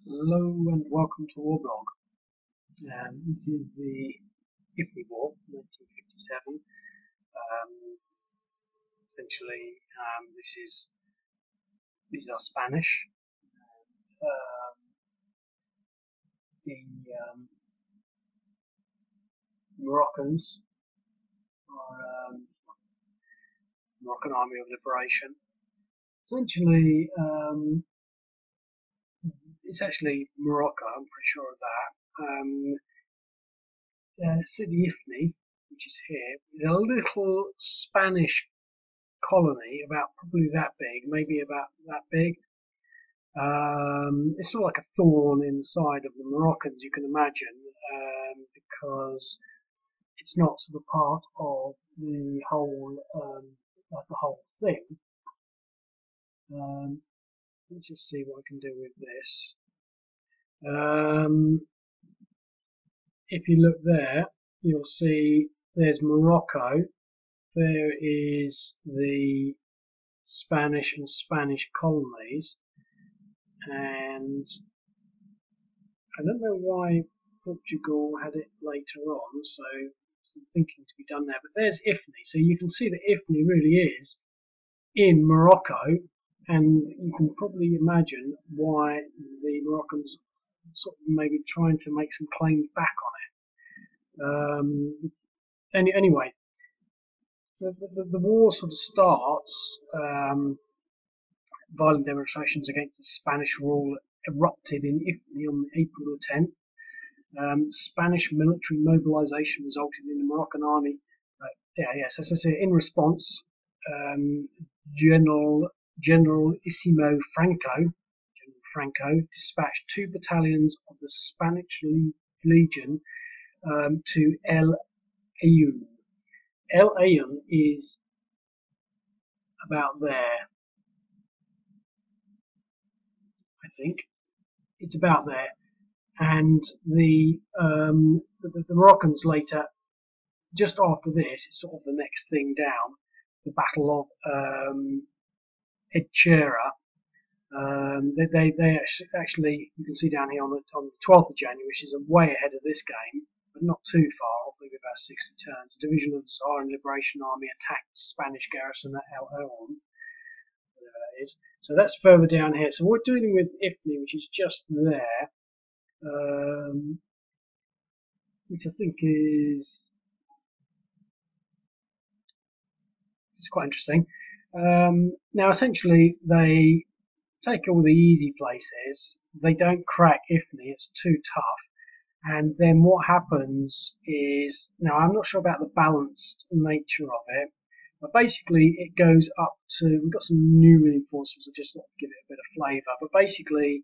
Hello and welcome to our blog. This is the Ifni War, 1957. Essentially, these are Spanish. Um, the Moroccans are Moroccan Army of Liberation. Essentially, it's actually Morocco. I'm pretty sure of that. Sidi Ifni, which is here, is a little Spanish colony, about probably that big, maybe about that big. It's sort of like a thorn in the side of the Moroccans, you can imagine, because it's not sort of part of the whole thing. Let's just see what I can do with this. If you look there, you'll see there's Morocco. There is the Spanish and Spanish colonies, and I don't know why Portugal had it later on, so some thinking to be done there. But there's Ifni, so you can see that Ifni really is in Morocco, and you can probably imagine why the Moroccans sort of maybe trying to make some claims back on it. Anyway, the war sort of starts. Violent demonstrations against the Spanish rule erupted in Ifni on April the 10th. Spanish military mobilization resulted in the Moroccan army. So in response, Generalissimo Franco dispatched 2 battalions of the Spanish Legion to El Ayoun. El Ayoun is about there, I think. It's about there. And the Moroccans later, just after this, it's sort of the next thing down, the Battle of Edchera. They actually, you can see down here on the 12th of January, which is way ahead of this game, but not too far, maybe about 60 turns. A division of the Saharan Liberation Army attacked the Spanish garrison at El Ayoun. So that's further down here. So we're dealing with Ifni, which is just there, which I think is quite interesting. Now, essentially, they take all the easy places. They don't crack Ifni; it's too tough. And then what happens is, now I'm not sure about the balanced nature of it, but basically it goes up to, we've got some new reinforcements, I'll just give it a bit of flavour, but basically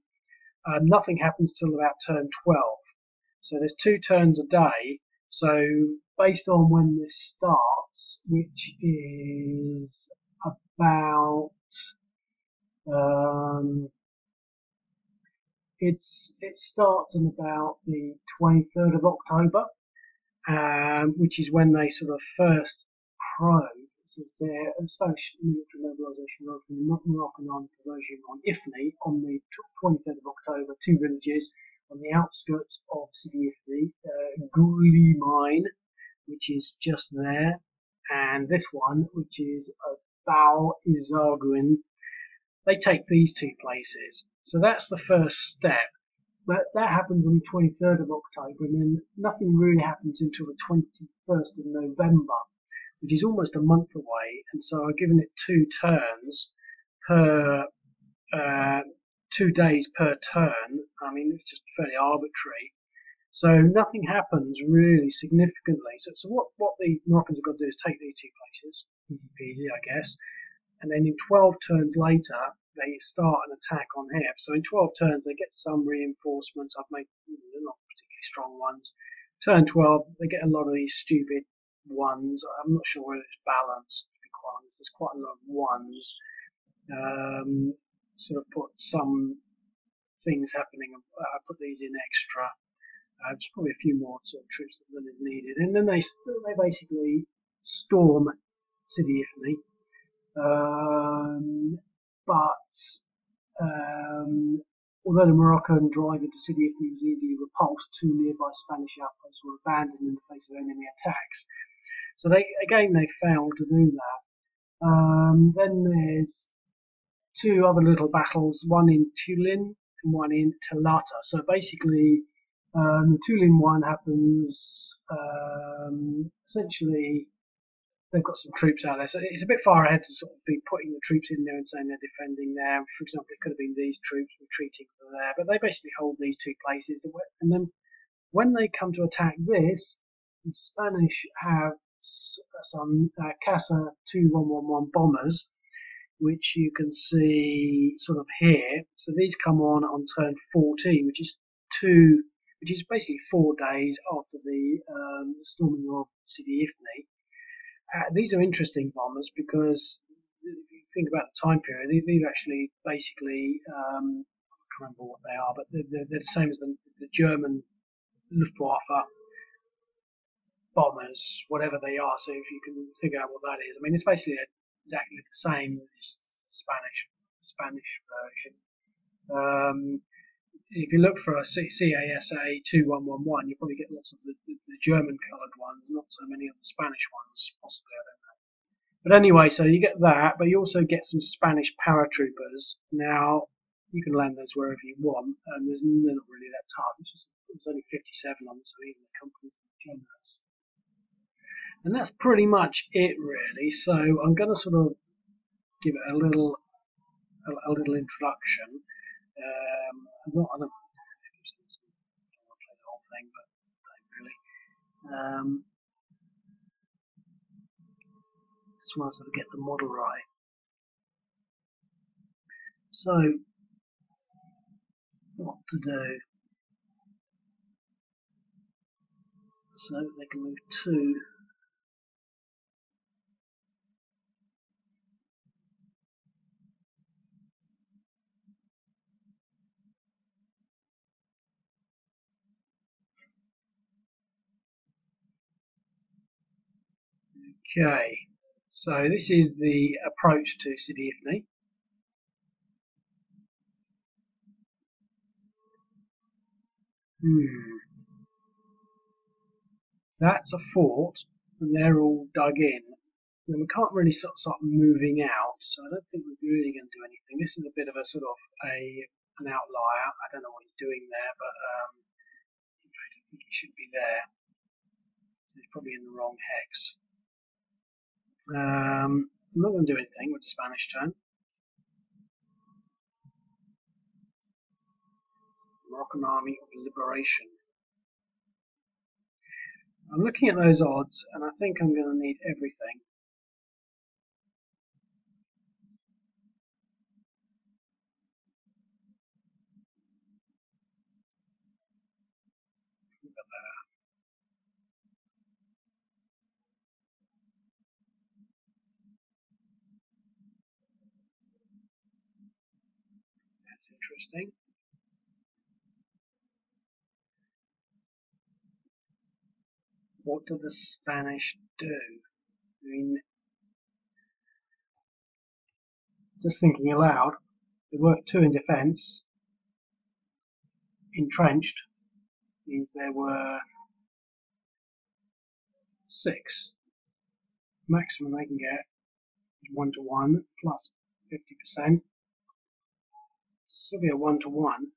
nothing happens till about turn 12. So there's 2 turns a day, so based on when this starts, which is about it starts on about the 23rd of October, which is when they sort of first probe. Since their Spanish military mobilisation from the Moroccan army conversion on Ifni on the 23rd of October, 2 villages on the outskirts of Sidi Ifni, Gouli Mine, which is just there, and this one, which is Bao Izarguin. They take these 2 places. So that's the first step. But that happens on the 23rd of October, and then nothing really happens until the 21st of November, which is almost a month away. And so I've given it 2 turns per 2 days per turn. I mean, it's just fairly arbitrary. So nothing happens really significantly. So what the Moroccans have got to do is take these 2 places, easy peasy, I guess, and then in 12 turns later they start an attack on here. So in 12 turns they get some reinforcements. I've made, they're not particularly strong ones. Turn 12 they get a lot of these stupid ones. I'm not sure whether it's balanced, to be quite honest. There's quite a lot of ones. Sort of put some things happening. I put these in extra. There's probably a few more sort of troops than is needed, and then they basically storm Sidi Ifni. But although the Moroccan drive into Sidi Ifni was easily repulsed, 2 nearby Spanish outposts were abandoned in the face of enemy attacks. So they failed to do that. Then there's 2 other little battles, one in Tulin and one in Talata. So basically, the Tulin one happens essentially. They've got some troops out there, so it's a bit far ahead to sort of be putting the troops in there and saying they're defending there. For example, it could have been these troops retreating from there, but they basically hold these 2 places. And then when they come to attack this, the Spanish have some Casa 2111 bombers, which you can see sort of here. So these come on turn 14, which is basically 4 days after the storming of Sidi Ifni. These are interesting bombers because if you think about the time period, these are actually basically, I can't remember what they are, but they're the same as the German Luftwaffe bombers, whatever they are. So if you can figure out what that is, I mean, it's basically exactly the same as the Spanish version. If you look for a CASA 2111, you probably get lots of the German coloured ones, not so many of the Spanish ones, possibly, I don't know. But anyway, so you get that, but you also get some Spanish paratroopers. Now, you can land those wherever you want, and they're not really that tough. There's only 57 on them, so even the company's generous. And that's pretty much it, really. So I'm going to sort of give it a little introduction. I don't want to play the whole thing, but I don't really. Just want to sort of get the model right. So, what to do? So they can move 2. Okay, so this is the approach to Sidi Ifni. That's a fort, and they're all dug in. And we can't really sort of start moving out, so I don't think we're really going to do anything. This is a bit of a sort of an outlier. I don't know what he's doing there, but I think he should be there. So he's probably in the wrong hex. I'm not going to do anything with the Spanish turn. Moroccan Army of Liberation. I'm looking at those odds, and I think I'm going to need everything. That's interesting. What do the Spanish do? I mean, just thinking aloud, they work 2 in defence. Entrenched means they're worth 6. Maximum they can get is 1-to-1 plus 50%. This will be a 1-to-1.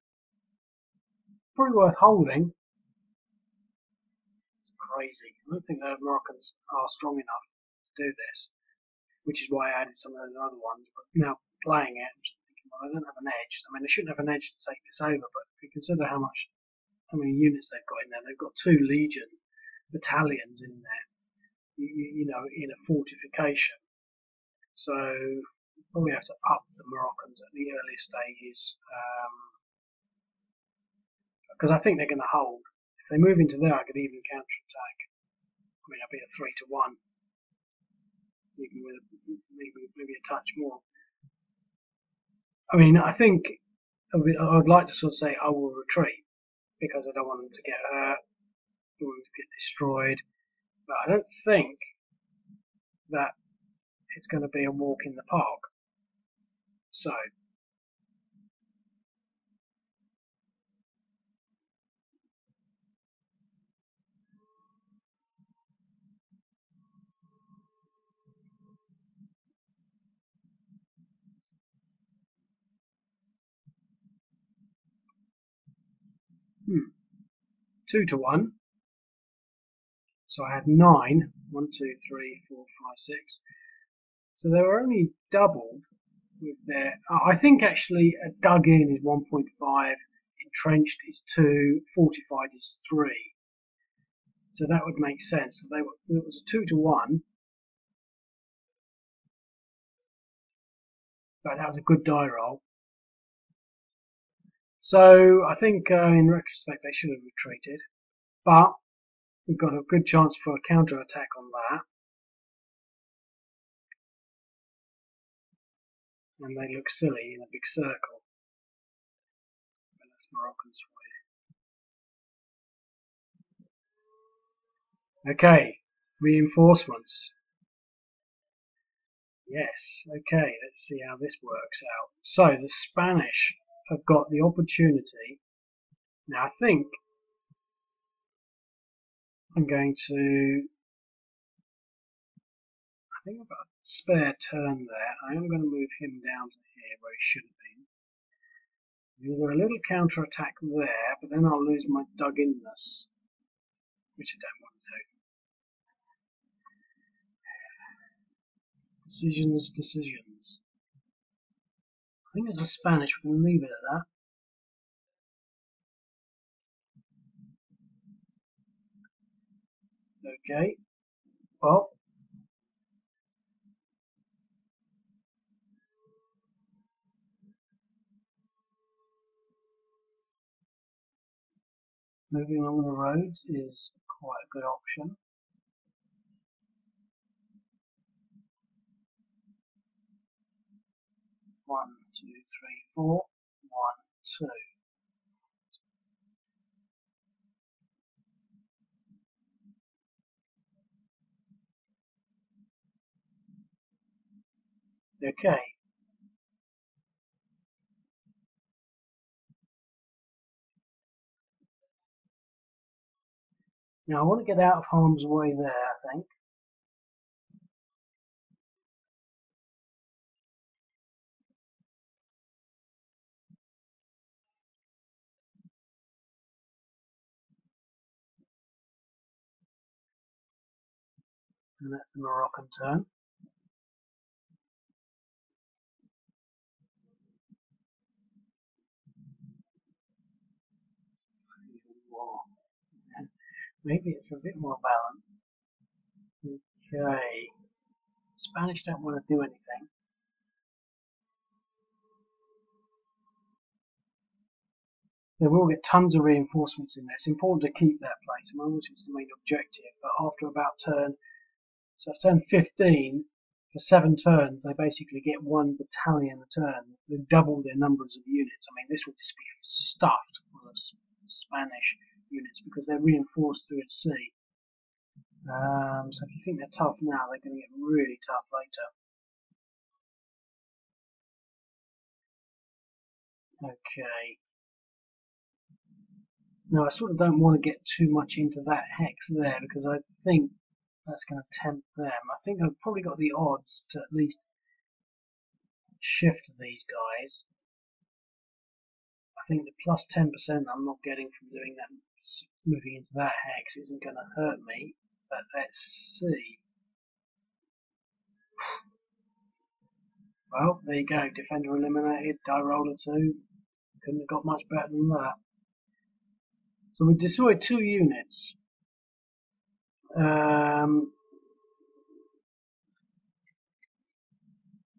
Probably worth holding. It's crazy. I don't think the Moroccans are strong enough to do this, which is why I added some of those other ones. But now playing it, I'm just thinking, well, they don't have an edge. I mean, they shouldn't have an edge to take this over, but if you consider how many units they've got in there, they've got 2 Legion battalions in there, you know, in a fortification. So probably have to up the Moroccans at the earliest stages, because I think they're going to hold. If they move into there, I could even counter-attack. I mean, I'll be a 3-to-1, even with maybe a touch more. I mean, I think I would like to sort of say I will retreat, because I don't want them to get hurt, I don't want them to get destroyed. But I don't think that it's going to be a walk in the park. So 2 to 1. So I had 9. 1, 2, 3, 4, 5, 6. So they were only doubled with their. I think actually a dug in is 1.5, entrenched is 2, fortified is 3. So that would make sense. So it was a 2 to 1, but that was a good die roll. So I think in retrospect they should have retreated, but we've got a good chance for a counter attack on that. And they look silly in a big circle. But that's Moroccans for you. Okay, reinforcements. Yes, okay, let's see how this works out. So the Spanish have got the opportunity. Now I think I'm going to. I think I've got a spare turn there. I am going to move him down to here where he should have been. There's a little counter attack there, but then I'll lose my dug inness, which I don't want to do. Decisions. I think it's a Spanish. We can leave it at that. Okay. Well, moving along the roads is quite a good option. One, two, three, four. 1, 2. Okay. Now I want to get out of harm's way there, I think. And that's the Moroccan turn. Maybe it's a bit more balanced. Okay. Spanish don't want to do anything. They will get tons of reinforcements in there. It's important to keep that place. I mean, which is the main objective. But after about turn, so it's turn 15, for 7 turns, they basically get 1 battalion a turn. They double their numbers of units. I mean, this will just be stuffed full of Spanish units because they're reinforced through at sea. So if you think they're tough now, they're going to get really tough later. Okay. Now I sort of don't want to get too much into that hex there because I think that's going to tempt them. I think I've probably got the odds to at least shift these guys. I think the plus 10% I'm not getting from doing that, moving into that hex, isn't going to hurt me. But let's see. Well, there you go. Defender eliminated. Die roller 2. Couldn't have got much better than that. So we destroyed 2 units.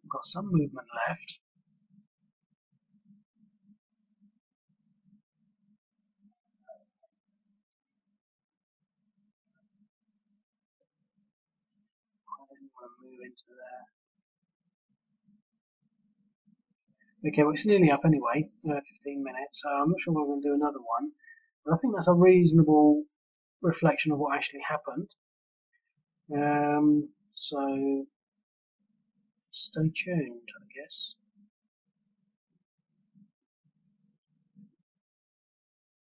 Got some movement left. I didn't want to move into there. Okay, well it's nearly up anyway, 15 minutes, so I'm not sure we're going to do another one. But I think that's a reasonable reflection of what actually happened. So stay tuned, I guess.